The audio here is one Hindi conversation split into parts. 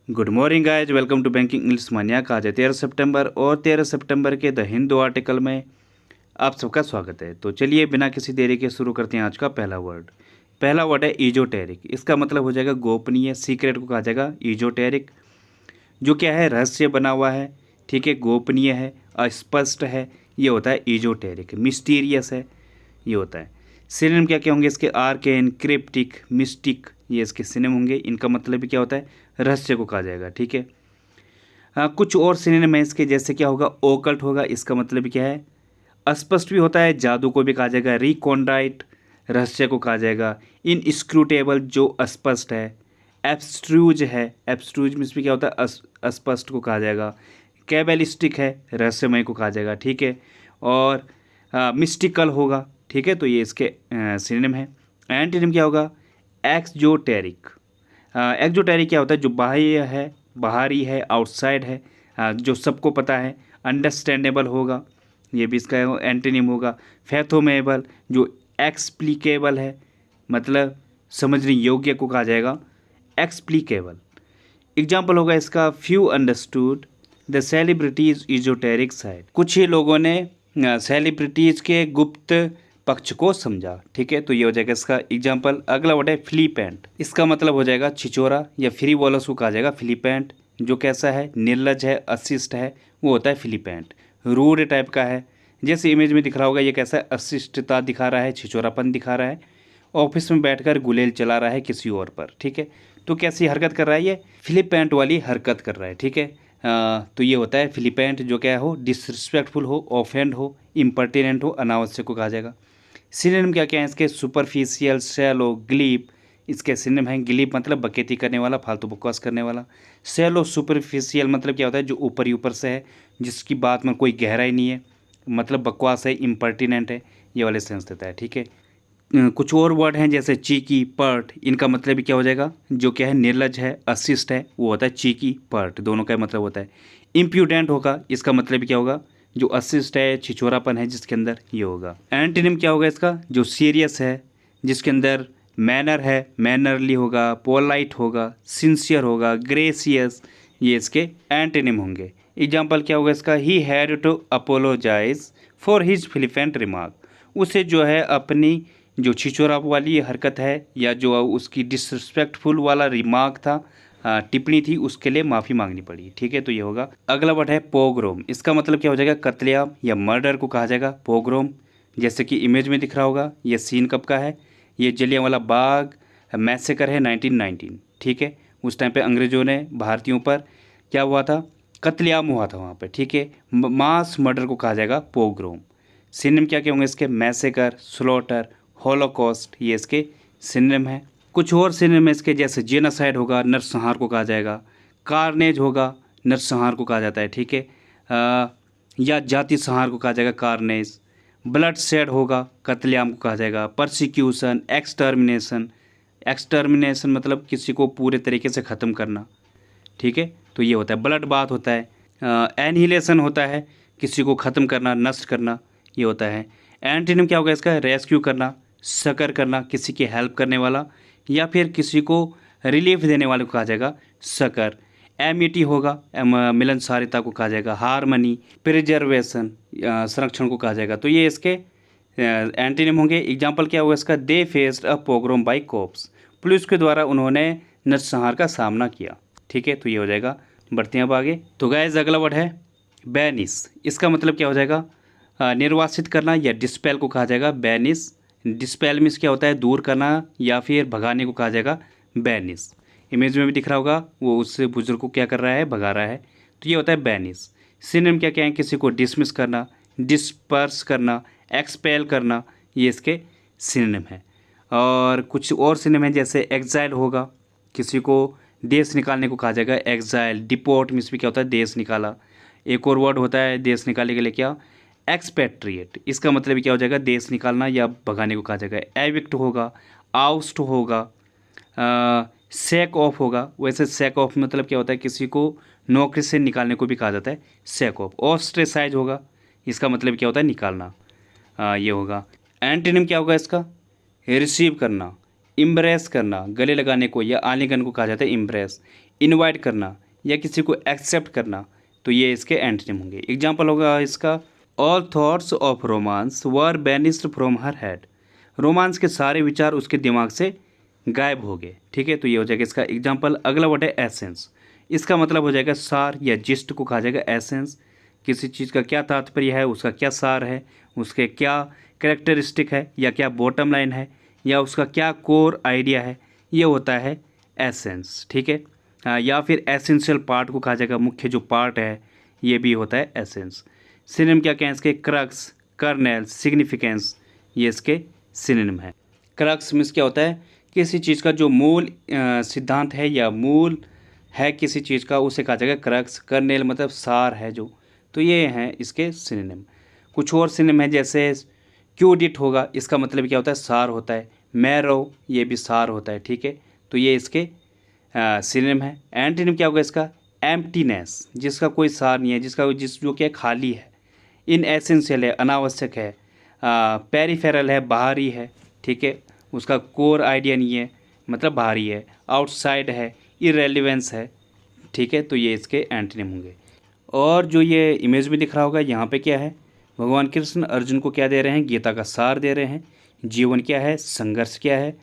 Good morning guys, welcome to banking English maniac. आज है 13 सितंबर और 13 सितंबर के द हिंदू आर्टिकल में आप सबका स्वागत है। तो चलिए बिना किसी देरी के शुरू करते हैं आज का पहला वर्ड। पहला वर्ड है ईजोटेरिक। इसका मतलब हो जाएगा गोपनीय, सीक्रेट को कहा जाएगा ईजोटेरिक, जो क्या है रहस्य बना हुआ है, ठीक है, गोपनीय है, अस्पष्ट है, ये होता है ईजोटेरिक। मिस्टीरियस है, ये होता है। सिनोनिम क्या क्या होंगे इसके? आर्केन, क्रिप्टिक, मिस्टिक, ये इसके सिनोनिम होंगे। इनका मतलब भी क्या होता है? रहस्य को कहा जाएगा, ठीक है। हाँ, कुछ और सिनोनिम है इसके, जैसे क्या होगा? ओकल्ट होगा, इसका मतलब भी क्या है? अस्पष्ट भी होता है, जादू को भी कहा जाएगा। रिकॉन्ड्राइट, रहस्य को कहा जाएगा। इनस्क्रूटेबल, जो अस्पष्ट है। एब्स्ट्रूज है, एब्स्ट्रूज में भी क्या होता है? अस्पष्ट को कहा जाएगा। कैबलिस्टिक है, रहस्यमय को कहा जाएगा, ठीक है। और मिस्टिकल होगा, ठीक है। तो ये इसके सिनोनिम है। एंटीनिम क्या होगा? एक्सोटेरिक। एक्सोटेरिक क्या होता है? जो बाह्य है, बाहरी है, आउटसाइड है, जो सबको पता है। अंडरस्टैंडेबल होगा, ये भी इसका एंटीनिम होगा। फैथोमेबल, जो एक्सप्लिकेबल है, मतलब समझने योग्य को कहा जाएगा एक्सप्लिकेबल। एग्जाम्पल होगा इसका, few understood the celebrities esoteric side. कुछ ही लोगों ने सेलिब्रिटीज़ के गुप्त पक्ष को समझा, ठीक है। तो ये हो जाएगा इसका एग्जाम्पल। अगला वर्ड है फ्लिपेंट। इसका मतलब हो जाएगा छिचोरा या फ्रीवॉलस को कहा जाएगा फ्लिपेंट। जो कैसा है? निर्लज है, अशिष्ट है, वो होता है फ्लिपेंट। रूड टाइप का है, जैसे इमेज में दिख रहा होगा, ये कैसा है? अशिष्टता दिखा रहा है, छिचोरापन दिखा रहा है। ऑफिस में बैठकर गुलेल चला रहा है किसी और पर, ठीक है। तो कैसी हरकत कर रहा है? ये फ्लिपेंट वाली हरकत कर रहा है, ठीक है। तो ये होता है फ्लिपेंट, जो क्या हो? डिसरिस्पेक्टफुल हो, ऑफेंड हो, इम्पर्टिनेंट हो, अनावश्यक को कहा जाएगा। सिनोनिम क्या क्या है इसके? Superficial, shallow, glib. इसके सिनोनिम हैं ग्लीप मतलब बकेती करने वाला, फालतू बकवास करने वाला। शैलो, सुपरफिशियल मतलब क्या होता है? जो ऊपर ही ऊपर से है, जिसकी बात में कोई गहराई नहीं है, मतलब बकवास है, इम्पर्टिनेंट है, ये वाले सेंस देता है, ठीक है। कुछ और वर्ड हैं जैसे चीकी, पर्ट। इनका मतलब भी क्या हो जाएगा? जो क्या है? निर्लज है, अशिष्ट है, वो होता है चीकी, पर्ट, दोनों का मतलब होता है। इम्प्यूडेंट होगा, इसका मतलब भी क्या होगा? जो अशिष्ट है, छिछोरापन है जिसके अंदर, ये होगा। एंटीनिम क्या होगा इसका? जो सीरियस है, जिसके अंदर मैनर है, मैनरली होगा, पोलाइट होगा, सिंसियर होगा, ग्रेसियस, ये इसके एंटीनिम होंगे। एग्जाम्पल क्या होगा इसका? He had to apologize for his flippant remark. उसे जो है अपनी जो छिछोरा वाली हरकत है, या जो उसकी डिसरिस्पेक्टफुल वाला रिमार्क था, टिप्पणी थी, उसके लिए माफ़ी मांगनी पड़ी, ठीक है। तो ये होगा। अगला वर्ड है पोग्रोम। इसका मतलब क्या हो जाएगा? कत्लेआम या मर्डर को कहा जाएगा पोग्रोम। जैसे कि इमेज में दिख रहा होगा, ये सीन कब का है? ये जलियांवाला बाग मैसेकर है 1919, ठीक है। उस टाइम पे अंग्रेज़ों ने भारतीयों पर क्या हुआ था? कत्लेआम हुआ था वहाँ पे, ठीक है। मास मर्डर को कहा जाएगा पोग्रोम। सिनोनिम क्या क्या होंगे इसके? मैसेकर, स्लॉटर, हॉलोकॉस्ट, ये इसके सिनोनिम है। कुछ और सिनोनिम इसके, जैसे जेनोसाइड होगा, नरसंहार को कहा जाएगा। कार्नेज होगा, नरसंहार को कहा जाता है, ठीक है। या जाति संहार को कहा जाएगा कार्नेज। ब्लड शेड होगा, कत्लेआम को कहा जाएगा। Persecution, extermination. एक्सटर्मिनेशन मतलब किसी को पूरे तरीके से ख़त्म करना, ठीक है। तो ये होता है। ब्लड बाथ होता है। एनहिलेशन होता है, किसी को ख़त्म करना, नष्ट करना, ये होता है। एंटीनिम क्या होगा इसका? रेस्क्यू करना, सकर करना, किसी की हेल्प करने वाला, या फिर किसी को रिलीफ देने वाले को कहा जाएगा सकर। एमिटी होगा, मिलनसारिता को कहा जाएगा। हारमनी, प्रिजर्वेशन, संरक्षण को कहा जाएगा। तो ये इसके एंटीनिम होंगे। एग्जाम्पल क्या होगा इसका? They faced a pogrom by cops. Police के द्वारा उन्होंने नरसंहार का सामना किया, ठीक है। तो ये हो जाएगा। बढ़ते हैं अब आगे। तो गाइस अगला वर्ड है बैनिस। इसका मतलब क्या हो जाएगा? निर्वासित करना या डिस्पेल को कहा जाएगा बैनिस। डिस्पेल मीन्स क्या होता है? दूर करना या फिर भगाने को कहा जाएगा बैनिस। इमेज में भी दिख रहा होगा, वो उस बुजुर्ग को क्या कर रहा है? भगा रहा है। तो ये होता है बैनिस। सिनोनिम क्या क्या है? किसी को डिसमिस करना, डिस्पर्स करना, एक्सपेल करना, ये इसके सिनोनिम है। और कुछ और सिनोनिम है, जैसे एग्जाइल होगा, किसी को देश निकालने को कहा जाएगा एग्जाइल। डिपोर्ट मीन्स भी क्या होता है? देश निकाला। एक और वर्ड होता है देश निकालने के लिए, क्या? एक्सपेट्रिएट। इसका मतलब क्या हो जाएगा? देश निकालना या भगाने को कहा जाएगा। एविक्ट होगा, आउस्ट होगा, सेक ऑफ होगा। वैसे सेक ऑफ मतलब क्या होता है? किसी को नौकरी से निकालने को भी कहा जाता है सेक ऑफ। ऑस्ट्रेसाइज होगा, इसका मतलब क्या होता है? निकालना, ये होगा। एंटीनिम क्या होगा इसका? रिसीव करना, इम्ब्रेस करना, गले लगाने को या आलिंगन को कहा जाता है इम्ब्रेस। इनवाइट करना या किसी को एक्सेप्ट करना, तो ये इसके एंटोनिम होंगे। एग्जाम्पल होगा इसका, all thoughts of romance were banished from her head. Romance के सारे विचार उसके दिमाग से गायब हो गए। ठीक है, तो ये हो जाएगा इसका एग्जाम्पल। अगला वर्ड है एसेंस। इसका मतलब हो जाएगा सार या जिस्ट को कहा जाएगा एसेंस। किसी चीज़ का क्या तात्पर्य है, उसका क्या सार है, उसके क्या कैरेक्टरिस्टिक है, या क्या बॉटम लाइन है, या उसका क्या कोर आइडिया है, ये होता है एसेंस। ठीक है, या फिर एसेंशियल पार्ट को कहा जाएगा, मुख्य जो पार्ट है, ये भी होता है एसेंस। सिनोनिम क्या क्या है इसके, क्रक्स, कर्नेल, सिग्निफिकेंस, ये इसके सिनोनिम है। क्रक्स मीन्स क्या होता है, किसी चीज़ का जो मूल सिद्धांत है या मूल है किसी चीज़ का, उसे कहा जाएगा क्रक्स। कर्नेल मतलब सार है जो, तो ये हैं इसके सिनोनिम। कुछ और सिनोनिम है, जैसे क्यूडिट होगा, इसका मतलब क्या होता है, सार होता है। मैरो, ये भी सार होता है। ठीक है, तो ये इसके सिनोनिम है। एंटोनिम क्या होगा इसका, एम्प्टीनेस, जिसका कोई सार नहीं है, जो क्या खाली है। इनएसेंशियल है, अनावश्यक है। पेरिफेरल है, बाहरी है। ठीक है, उसका कोर आइडिया नहीं है, मतलब बाहरी है। आउटसाइड है, इरेलीवेंस है। ठीक है, तो ये इसके एंटोनिम होंगे। और जो ये इमेज में दिख रहा होगा, यहाँ पे क्या है, भगवान कृष्ण अर्जुन को क्या दे रहे हैं, गीता का सार दे रहे हैं। जीवन क्या है, संघर्ष क्या है,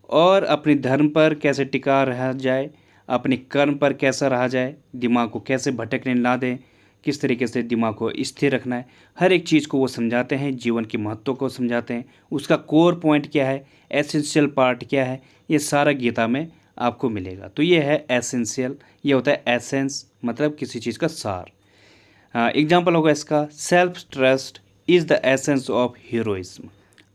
और अपने धर्म पर कैसे टिका रहा जाए, अपने कर्म पर कैसा रहा जाए, दिमाग को कैसे भटकने ना दें, किस तरीके से दिमाग को स्थिर रखना है, हर एक चीज़ को वो समझाते हैं। जीवन के महत्व को समझाते हैं, उसका कोर पॉइंट क्या है, एसेंशियल पार्ट क्या है, ये सारा गीता में आपको मिलेगा। तो ये है एसेंशियल, ये होता है एसेंस, मतलब किसी चीज़ का सार। एग्जाम्पल होगा इसका, self trust is the essence of heroism.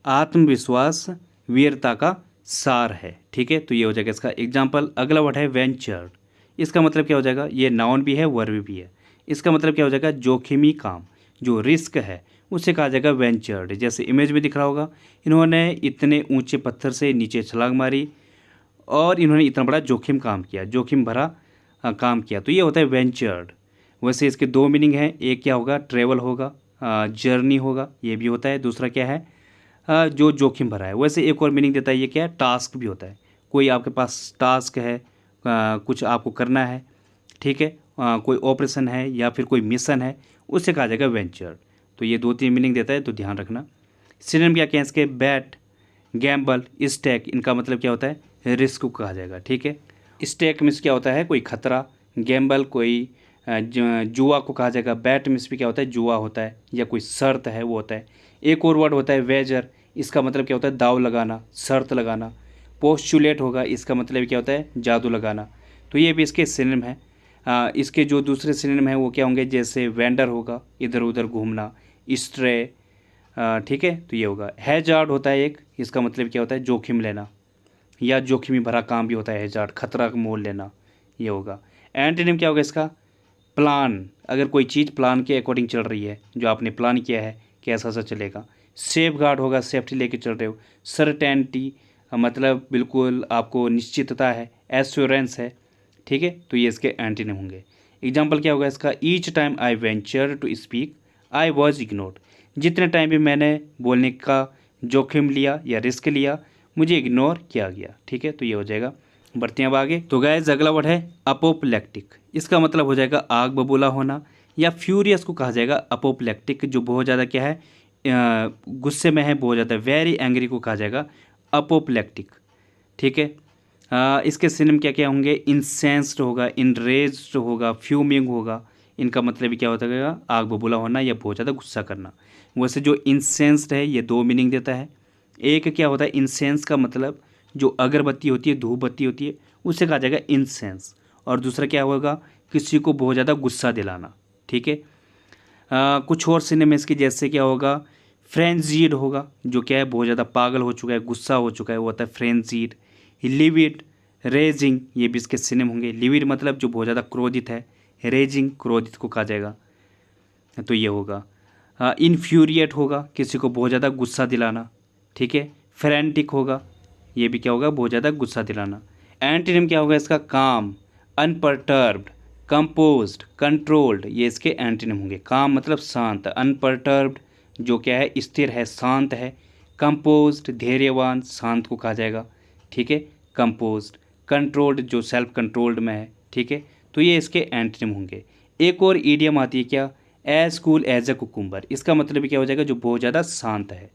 आत्मविश्वास वीरता का सार है। ठीक है, तो ये हो जाएगा इसका एग्जाम्पल। अगला वर्ड है वेंचर्ड। इसका मतलब क्या हो जाएगा, ये नाउन भी है, वर्ब भी है। इसका मतलब क्या हो जाएगा, जोखिमी काम, जो रिस्क है उसे कहा जाएगा वेंचर्ड। जैसे इमेज में दिख रहा होगा, इन्होंने इतने ऊंचे पत्थर से नीचे छलांग मारी और इन्होंने इतना बड़ा जोखिम काम किया, जोखिम भरा काम किया, तो ये होता है वेंचर्ड। वैसे इसके दो मीनिंग हैं, एक क्या होगा, ट्रेवल होगा, जर्नी होगा, ये भी होता है। दूसरा क्या है, जो जोखिम भरा है। वैसे एक और मीनिंग देता है, ये क्या है, टास्क भी होता है। कोई आपके पास टास्क है, कुछ आपको करना है। ठीक है, कोई ऑपरेशन है या फिर कोई मिशन है, उसे कहा जाएगा वेंचर। तो ये दो तीन मीनिंग देता है, तो ध्यान रखना। सिनोनिम क्या क्या है इसके, बैट, गैम्बल, स्टेक, इनका मतलब क्या होता है, रिस्क को कहा जाएगा। ठीक है, स्टेक मीन्स क्या होता है, कोई खतरा। गैम्बल कोई जुआ को कहा जाएगा। बैट मीन्स भी क्या होता है, जुआ होता है, या कोई शर्त है वो होता है। एक और वर्ड होता है वेजर, इसका मतलब क्या होता है, दाव लगाना, शर्त लगाना। पोस्टुलेट होगा, इसका मतलब क्या होता है, जादू लगाना। तो ये भी इसके सिनोनिम है। इसके जो दूसरे सिनोनिम हैं वो क्या होंगे, जैसे वेंडर होगा, इधर उधर घूमना, स्ट्रे। ठीक है, तो ये होगा। हैजार्ड होता है एक, इसका मतलब क्या होता है, जोखिम लेना, या जोखिमी भरा काम भी होता है हैजार्ड, खतरा का मोल लेना, ये होगा। एंटोनिम क्या होगा इसका, प्लान, अगर कोई चीज़ प्लान के अकॉर्डिंग चल रही है, जो आपने प्लान किया है कि ऐसा ऐसा चलेगा। सेफ गार्ड होगा, सेफ्टी लेके चल रहे हो। सर्टेनिटी मतलब बिल्कुल आपको निश्चितता है, एश्योरेंस है। ठीक है, तो ये इसके एंटोनिम होंगे। एग्जाम्पल क्या होगा इसका, each time I venture to speak I was ignored. जितने टाइम भी मैंने बोलने का जोखिम लिया या रिस्क लिया, मुझे इग्नोर किया गया। ठीक है, तो ये हो जाएगा। बढ़ते हैं अब आगे। तो गाइस अगला वर्ड है अपोप्लेक्टिक। इसका मतलब हो जाएगा आग बबूला होना, या फ्यूरियस को कहा जाएगा अपोप्लेक्टिक, जो बहुत ज़्यादा क्या है, गुस्से में है, बहुत ज़्यादा वेरी एंग्री को कहा जाएगा अपोप्लेक्टिक। ठीक है, इसके सिनोनिम क्या क्या होंगे, इंसेंस्ड होगा, इनरेज्ड होगा, फ्यूमिंग होगा। इनका मतलब भी क्या होता है, आग बबूला होना या बहुत ज़्यादा गुस्सा करना। वैसे जो इंसेंस्ड है ये दो मीनिंग देता है। एक क्या होता है, इंसेंस का मतलब जो अगरबत्ती होती है, धूप बत्ती होती है, उससे कहा जाएगा इंसेंस। और दूसरा क्या होगा, किसी को बहुत ज़्यादा गुस्सा दिलाना। ठीक है, कुछ और सिनेमा इसकी, जैसे क्या होगा, फ्रेंजीड होगा, जो क्या है, बहुत ज़्यादा पागल हो चुका है, गुस्सा हो चुका है, वो होता है फ्रेंजीड। लिविड, रेजिंग, ये भी इसके सिनेम होंगे। लिविड मतलब जो बहुत ज़्यादा क्रोधित है, रेजिंग क्रोधित को कहा जाएगा, तो ये होगा। इन्फ्यूरिएट होगा, किसी को बहुत ज़्यादा गुस्सा दिलाना। ठीक है, फ्रेंटिक होगा, ये भी क्या होगा, बहुत ज़्यादा गुस्सा दिलाना। एंटोनिम क्या होगा इसका, काम, अनपर्टर्ब्ड, कंपोज्ड, कंट्रोल्ड, ये इसके एंटोनिम होंगे। काम मतलब शांत, अनपर्टर्ब्ड जो क्या है, स्थिर है, शांत है। कंपोज्ड धैर्यवान, शांत को कहा जाएगा। ठीक है, कंपोज्ड। कंट्रोल्ड जो सेल्फ कंट्रोल्ड में है, ठीक है, तो ये इसके एंटोनिम होंगे। एक और ईडियम आती है क्या, as cool as a cucumber. इसका मतलब क्या हो जाएगा, जो बहुत ज़्यादा शांत है।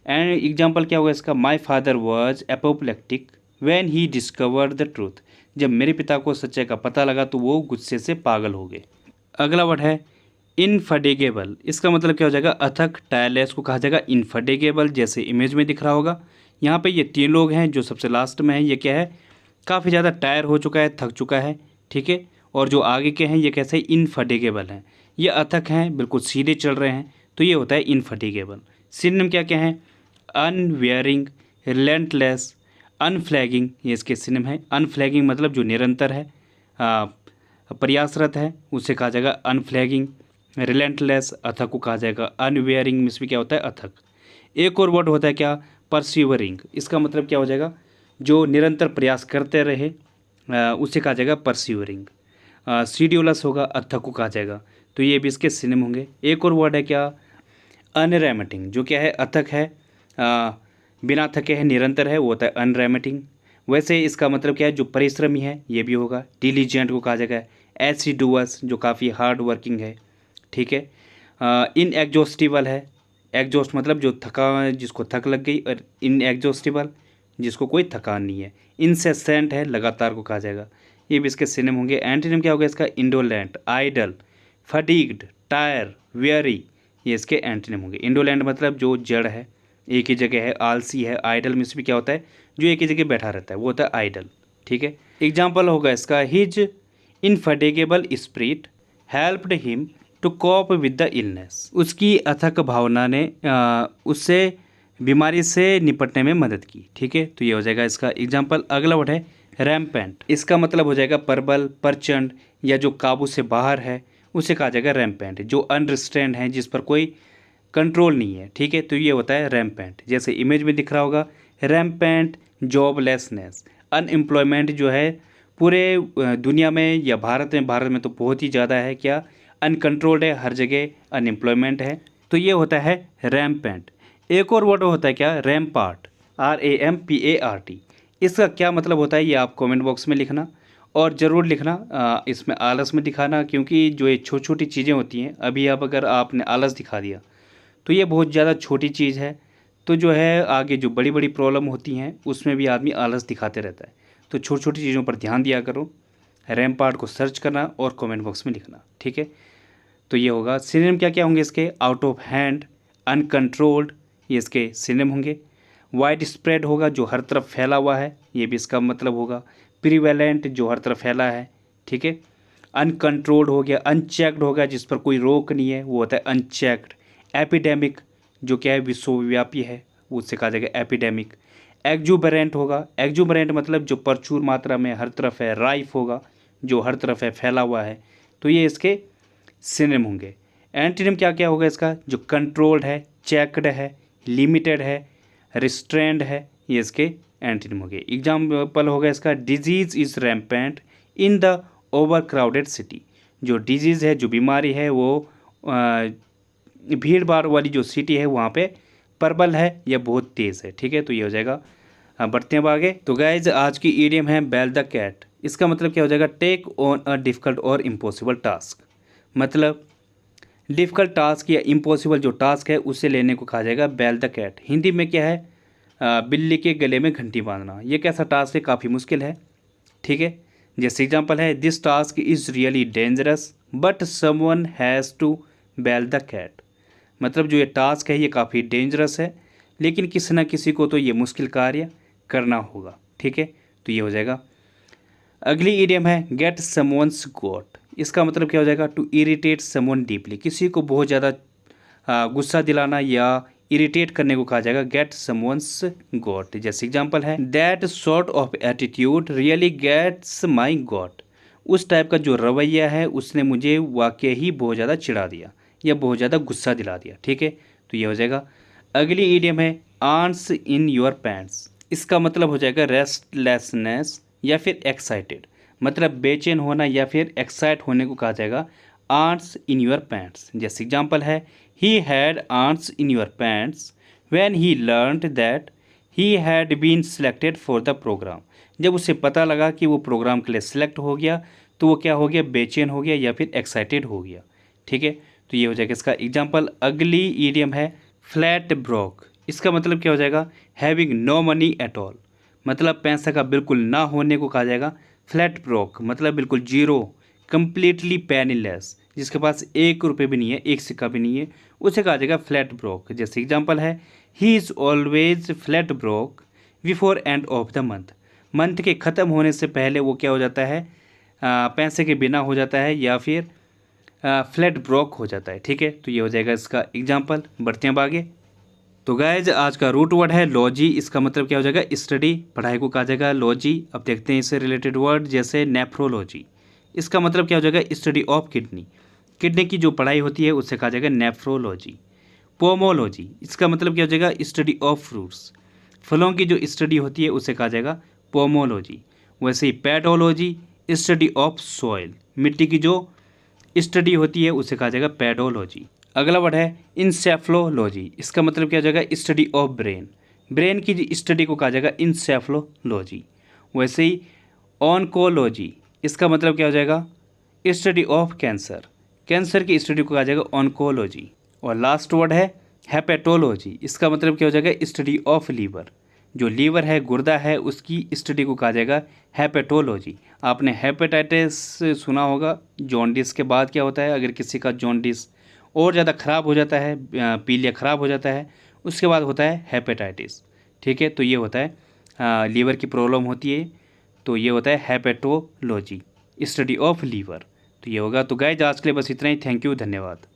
एंड एग्जाम्पल क्या होगा इसका, my father was apoplectic when he discovered the truth. जब मेरे पिता को सच्चाई का पता लगा तो वो गुस्से से पागल हो गए। अगला वर्ड है इनफडेगेबल। इसका मतलब क्या हो जाएगा, अथक टायरलेस को कहा जाएगा इनफडेगेबल, जैसे इमेज में दिख रहा होगा। यहाँ पे ये 3 लोग हैं, जो सबसे लास्ट में है ये क्या है, काफ़ी ज़्यादा टायर हो चुका है, थक चुका है, ठीक है। और जो आगे के हैं ये कैसे इनफडेगेबल हैं, ये अथक हैं, बिल्कुल सीधे चल रहे हैं, तो ये होता है इनफडेगेबल। सिनोनिम क्या क्या हैं, अनवेयरिंग, रिलेंटलेस, अनफ्लैगिंग, ये इसके सिनोनिम है। अनफ्लैगिंग मतलब जो निरंतर है, प्रयासरत है, उसे कहा जाएगा अनफ्लैगिंग। रिलेंटलेस, अथक को कहा जाएगा अनवेयरिंग, मिस भी क्या होता है, अथक। एक और वर्ड होता है क्या, परसिवरिंग। इसका मतलब क्या हो जाएगा, जो निरंतर प्रयास करते रहे, उसे कहा जाएगा परसिवरिंग। सीड्यूलस होगा, अथक को कहा जाएगा, तो ये भी इसके सिनोनिम होंगे। एक और वर्ड है क्या, अनरेमिटिंग, जो क्या है, अथक है, बिना थके है, निरंतर है, वो होता है अनरेमिटिंग। वैसे इसका मतलब क्या है, जो परिश्रमी है, ये भी होगा। डिलीजेंट को कहा जाएगा एसिडुअस, जो काफ़ी हार्ड वर्किंग है, ठीक है। इनएग्जॉस्टिबल है, एग्जॉस्ट मतलब जो थका, जिसको थक लग गई, और इनएग्जॉस्टिबल जिसको कोई थकान नहीं है। इंसेसेंट है, लगातार को कहा जाएगा। ये भी इसके सिनोनिम होंगे। एंटोनिम क्या होगा इसका, indolent, idle, fatigued, tire, weary, ये इसके एंटोनिम होंगे। इंडोलेंट मतलब जो जड़ है, एक ही जगह है, आलसी है। आइडल में से भी क्या होता है, जो एक ही जगह बैठा रहता है, वो होता है आइडल, ठीक है। एग्जाम्पल होगा इसका, his indefatigable spirit helped him to cope with the illness. उसकी अथक भावना ने उससे बीमारी से निपटने में मदद की, ठीक है, तो ये हो जाएगा इसका एग्जाम्पल। अगला वर्ड है रैम्पेंट। इसका मतलब हो जाएगा प्रबल, प्रचंड, या जो काबू से बाहर है, उसे कहा जाएगा रैम्पेंट। जो अनरिस्ट्रेंड है, जिस पर कोई कंट्रोल नहीं है, ठीक है, तो ये होता है रैम्पेंट, जैसे इमेज में दिख रहा होगा। रैम्पेंट जॉबलेसनेस, अनएम्प्लॉयमेंट जो है पूरे दुनिया में या भारत में तो बहुत ही ज़्यादा है, क्या अनकंट्रोल्ड है, हर जगह अनएम्प्लॉयमेंट है, तो ये होता है रैम्पेंट। एक और वर्ड होता है क्या, रैम्पार्ट, RAMPART। इसका क्या मतलब होता है, ये आप कमेंट बॉक्स में लिखना, और ज़रूर लिखना इसमें आलस में दिखाना, क्योंकि जो ये छोटी छोटी चीज़ें होती हैं, अभी आप अगर आपने आलस दिखा दिया तो ये बहुत ज़्यादा छोटी चीज़ है, तो जो है आगे जो बड़ी बड़ी प्रॉब्लम होती हैं उसमें भी आदमी आलस दिखाते रहता है। तो छोटी छोटी चीज़ों पर ध्यान दिया करो। रैम्पार्ट को सर्च करना और कमेंट बॉक्स में लिखना, ठीक है। तो ये होगा। सिनोनिम क्या क्या होंगे इसके, आउट ऑफ हैंड, अनकंट्रोल्ड, ये इसके सिनोनिम होंगे। वाइड स्प्रेड होगा, जो हर तरफ फैला हुआ है, ये भी इसका मतलब होगा। प्रीवेलेंट, जो हर तरफ फैला है, ठीक है। अनकंट्रोल्ड हो गया। अनचेक्ड होगा, जिस पर कोई रोक नहीं है, वो होता है अनचेक्ड। एपिडेमिक, जो क्या है विश्वव्यापी है, उससे कहा जाएगा एपिडेमिक। एक्जुबरेंट होगा, एक्जुबरेंट मतलब जो प्रचुर मात्रा में हर तरफ है। राइफ होगा, जो हर तरफ है, फैला हुआ है, तो ये इसके सिनोनिम होंगे। एंटोनिम क्या क्या होगा इसका, जो कंट्रोल्ड है, चेक्ड है, लिमिटेड है, रिस्ट्रेंड है, ये इसके एंटोनिम हो गए। एग्जाम्पल होगा इसका, disease is rampant in the over crowded city. जो डिजीज़ है, जो बीमारी है, वो भीड़ भाड़ वाली जो सिटी है वहाँ पे प्रबल है या बहुत तेज़ है, ठीक है, तो ये हो जाएगा। बढ़ते हैं आगे। तो गाइज आज की ईडियम है बेल द कैट। इसका मतलब क्या हो जाएगा, टेक ऑन अ डिफ़िकल्ट और इम्पॉसिबल टास्क। मतलब डिफ़िकल्ट टास्क या इम्पॉसिबल जो टास्क है उसे लेने को कहा जाएगा बेल द कैट। हिंदी में क्या है, बिल्ली के गले में घंटी बांधना। ये कैसा टास्क है, काफ़ी मुश्किल है, ठीक है। जैसे एग्जांपल है, this task is really dangerous but someone has to bell the cat. मतलब जो ये टास्क है ये काफ़ी डेंजरस है, लेकिन किसी न किसी को तो ये मुश्किल कार्य करना होगा, ठीक है, तो ये हो जाएगा। अगली इडियम है गेट समवन्स गोट। इसका मतलब क्या हो जाएगा, टू इरिटेट समवन डीपली। किसी को बहुत ज़्यादा गुस्सा दिलाना या इरिटेट करने को कहा जाएगा गेट समवन्स गोट। जैसे एग्जांपल है, that sort of attitude really gets my goat. उस टाइप का जो रवैया है उसने मुझे वाकई ही बहुत ज़्यादा चिढ़ा दिया या बहुत ज़्यादा गुस्सा दिला दिया, ठीक है, तो ये हो जाएगा। अगली इडियम है आंट्स इन योर पैंट्स। इसका मतलब हो जाएगा रेस्टलेसनेस या फिर एक्साइटेड। मतलब बेचैन होना या फिर एक्साइट होने को कहा जाएगा आंट्स इन योर पैंट्स। जैसे एग्जांपल है, he had ants in your pants when he learned that he had been selected for the program. जब उसे पता लगा कि वो प्रोग्राम के लिए सिलेक्ट हो गया तो वो क्या हो गया, बेचैन हो गया या फिर एक्साइटेड हो गया। ठीक है, तो ये हो जाएगा इसका एग्जाम्पल। अगली ईडियम है फ्लैट ब्रोक। इसका मतलब क्या हो जाएगा, having no money at all, मतलब पैसा का बिल्कुल ना होने को कहा जाएगा फ्लैट ब्रोक, मतलब बिल्कुल जीरो, कंप्लीटली पेनीलेस, जिसके पास 1 रुपये भी नहीं है, 1 सिक्का भी नहीं है, उसे कहा जाएगा फ्लैट ब्रोक। जैसे एग्जाम्पल है he is always flat broke before end of the month. Month के ख़त्म होने से पहले वो क्या हो जाता है, पैसे के बिना हो जाता है या फिर फ्लैट ब्रोक हो जाता है। ठीक है, तो ये हो जाएगा इसका एग्जाम्पल। बढ़ते हैं अब आगे। तो गाइज आज का रूट वर्ड है लॉजी। इसका मतलब क्या हो जाएगा, स्टडी, पढ़ाई को कहा जाएगा लॉजी। अब देखते हैं इससे रिलेटेड वर्ड, जैसे नेफ्रोलॉजी। इसका मतलब क्या हो जाएगा, स्टडी ऑफ किडनी, किडनी की जो पढ़ाई होती है उससे कहा जाएगा नेफ्रोलॉजी। पोमोलॉजी, इसका मतलब क्या हो जाएगा, स्टडी ऑफ फ्रूट्स, फलों की जो स्टडी होती है उसे कहा जाएगा पोमोलॉजी। वैसे ही पेडोलॉजी, स्टडी ऑफ सॉइल, मिट्टी की जो स्टडी होती है उसे कहा जाएगा पेडोलॉजी। अगला वर्ड है इंसेफ्लोलॉजी। इसका मतलब क्या हो जाएगा, स्टडी ऑफ ब्रेन, ब्रेन की स्टडी को कहा जाएगा इंसेफ्लोलॉजी। वैसे ही ऑनकोलॉजी, इसका मतलब क्या हो जाएगा, स्टडी ऑफ कैंसर, कैंसर की स्टडी को कहा जाएगा ऑनकोलॉजी। और लास्ट वर्ड है हेपेटोलॉजी। इसका मतलब क्या हो जाएगा, स्टडी ऑफ लीवर, जो लीवर है, गुर्दा है, उसकी स्टडी को कहा जाएगा हेपेटोलॉजी। आपने हेपेटाइटिस सुना होगा, जॉन्डिस के बाद क्या होता है, अगर किसी का जॉन्डिस और ज़्यादा ख़राब हो जाता है, पीलिया ख़राब हो जाता है, उसके बाद होता है हेपेटाइटिस। ठीक है, तो ये होता है लीवर की प्रॉब्लम होती है, तो ये होता है हेपेटोलॉजी, स्टडी ऑफ लीवर। तो ये होगा। तो गाइज आज के लिए बस इतना ही। थैंक यू, धन्यवाद।